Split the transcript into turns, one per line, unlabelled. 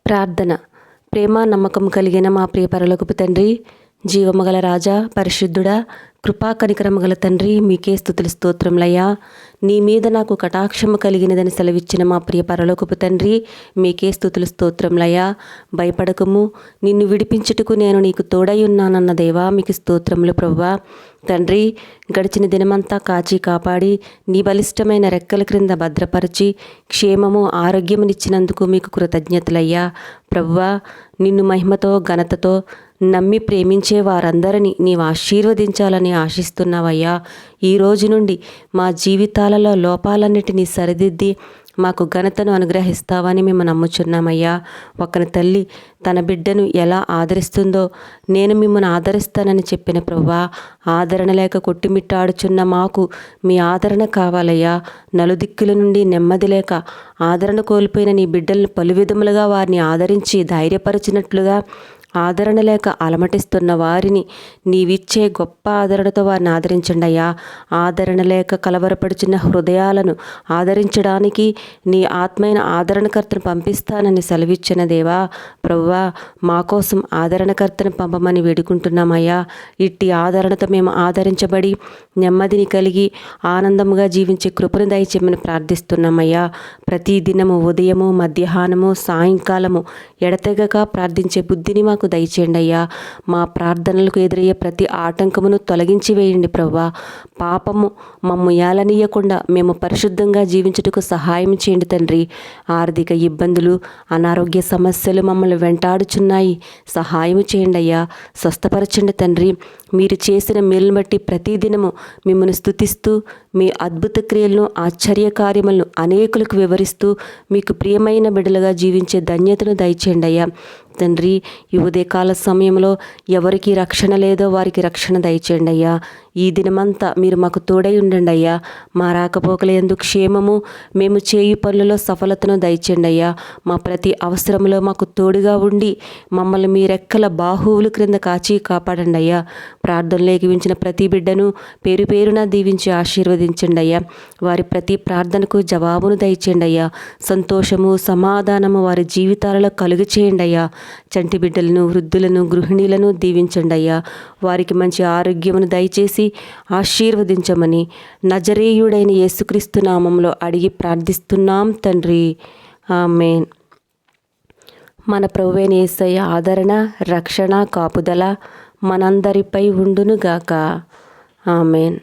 ప్రార్థన. ప్రేమ నమ్మకం కలిగిన మా ప్రియ పరలోకపు తండ్రి, జీవమగల రాజా, పరిశుద్ధుడా, కృపా కనికరము గల తండ్రి, మీకే స్తుతులు స్తోత్రములయ్యా. నీ మీద నాకు కటాక్షము కలిగినదని సెలవిచ్చిన మా ప్రియ పరలోకపు తండ్రి, మీకే స్తుతులు స్తోత్రములయ్యా. భయపడకము, నిన్ను విడిపించుటకు నేను నీకు తోడై ఉన్నానన్న దేవా, మీకు స్తోత్రములు ప్రభువా. తండ్రి, గడిచిన దినమంతా కాచి కాపాడి నీ బలిష్టమైన రెక్కల క్రింద భద్రపరిచి క్షేమము ఆరోగ్యమునిచ్చినందుకు మీకు కృతజ్ఞతలయ్యా. ప్రభువా, నిన్ను మహిమతో ఘనతతో నమ్మి ప్రేమించే వారందరినీ నీవు ఆశీర్వదించాలని ఆశిస్తున్నావయ్యా. ఈ రోజు నుండి మా జీవితాలలో లోపాలన్నిటినీ సరిదిద్ది మాకు ఘనతను అనుగ్రహిస్తావని మేము నమ్ముచున్నామయ్యా. ఒకని తల్లి తన బిడ్డను ఎలా ఆదరిస్తుందో నేను మిమ్మల్ని ఆదరిస్తానని చెప్పిన ప్రభువా, ఆదరణ లేక కొట్టిమిట్టాడుచున్న మాకు మీ ఆదరణ కావాలయ్యా. నలుదిక్కుల నుండి నెమ్మది లేక ఆదరణ కోల్పోయిన నీ బిడ్డలను పలు విధములుగా వారిని ఆదరించి ధైర్యపరిచినట్లుగా ఆదరణ లేక అలమటిస్తున్న వారిని నీవిచ్చే గొప్ప ఆదరణతో వారిని ఆదరించండి అయ్యా. ఆదరణ లేక కలవరపడుచున్న హృదయాలను ఆదరించడానికి నీ ఆత్మైన ఆదరణకర్తను పంపిస్తానని సెలవిచ్చిన దేవా, ప్రభువా, మా కోసం ఆదరణకర్తను పంపమని వేడుకుంటున్నామయ్యా. ఇట్టి ఆదరణతో మేము ఆదరించబడి నెమ్మదిని కలిగి ఆనందముగా జీవించే కృపను దయచేయమని ప్రార్థిస్తున్నామయ్యా. ప్రతి దినము ఉదయము, మధ్యాహ్నము, సాయంకాలము ఎడతెగక ప్రార్థించే బుద్ధిని మాకు దయచేయండి అయ్యా. మా ప్రార్థనలకు ఎదురయ్యే ప్రతి ఆటంకమును తొలగించి వేయండి ప్రభువా. పాపము మమ్ము ఏలనీయకుండా మేము పరిశుద్ధంగా జీవించుటకు సహాయం చేయండి తండ్రి. ఆర్థిక ఇబ్బందులు, అనారోగ్య సమస్యలు మమ్మల్ని వెంటాడుచున్నాయి, సహాయం చేయండి అయ్యా. స్వస్థపరచండి తండ్రి. మీరు చేసిన మేలును బట్టి ప్రతిదినము మిమ్మల్ని స్తుతిస్తూ మీ అద్భుత క్రియలను, ఆశ్చర్య కార్యములను అనేకులకు వివరిస్తూ మీకు ప్రియమైన బిడ్డలుగా జీవించే ధన్యతను దయచేయండి అయ్యా. తండ్రి, ఈ ఉదయకాల సమయంలో ఎవరికి రక్షణ లేదో వారికి రక్షణ దయచేయండి అయ్యా. ఈ దినమంతా మీరు మాకు తోడై ఉండండి అయ్యా. మా రాకపోకల యందు క్షేమము, మేము చేయు పనులలో సఫలతను దయచేయండి అయ్యా. మా ప్రతి అవసరంలో మాకు తోడుగా ఉండి మమ్మల్ని మీ రెక్కల బాహువుల క్రింద కాచి కాపాడండి అయ్యా. ప్రార్థనలు ఏకివించిన ప్రతి బిడ్డను పేరు పేరున దీవించి ఆశీర్వదించండి అయ్యా. వారి ప్రతి ప్రార్థనకు జవాబును దయచేయండి అయ్యా. సంతోషము, సమాధానము వారి జీవితాలలో కలుగు చేయండి అయ్యా. చంటి బిడ్డలను, వృద్ధులను, గృహిణీలను దీవించండి అయ్యా. వారికి మంచి ఆరోగ్యమును దయచేసి ఆశీర్వదించమని నజరేయుడైన యేసుక్రీస్తు నామంలో అడిగి ప్రార్థిస్తున్నాం తండ్రి. ఆమేన్. మన ప్రభువైన యేసయ్య ఆదరణ, రక్షణ, కాపుదల మనందరిపై ఉండునుగాక. ఆమేన్.